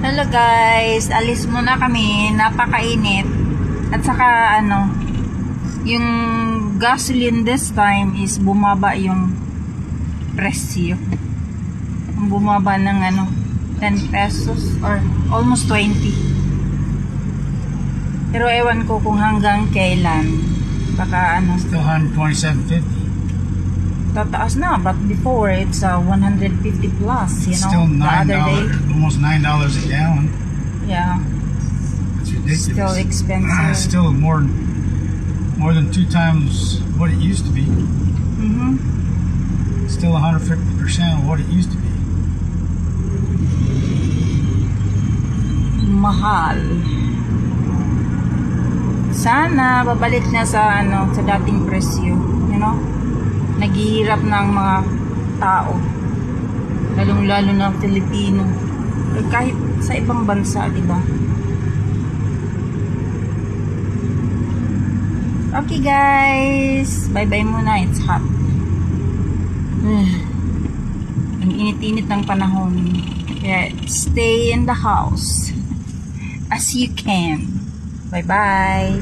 Hello guys, alis muna kami, napakainit. At saka yung gasoline this time is bumaba yung presyo. Bumaba ng 10 pesos or almost 20. Pero ewan ko kung hanggang kailan. Baka Still 127.50. tataas na, but before it's 150 plus, you know. Still the other day. almost $9 a gallon. Yeah, It's ridiculous. still expensive. Still more than 2 times what it used to be. Still 150% of what it used to be. Mahal. Sana babalik na sa sa dating presyo, you know. Naghihirap ng mga tao, lalong-lalo na Pilipino, kahit sa ibang bansa, di ba? Okay guys, bye-bye muna, it's hot. Ang init-init ng panahon, kaya stay in the house as you can. Bye-bye.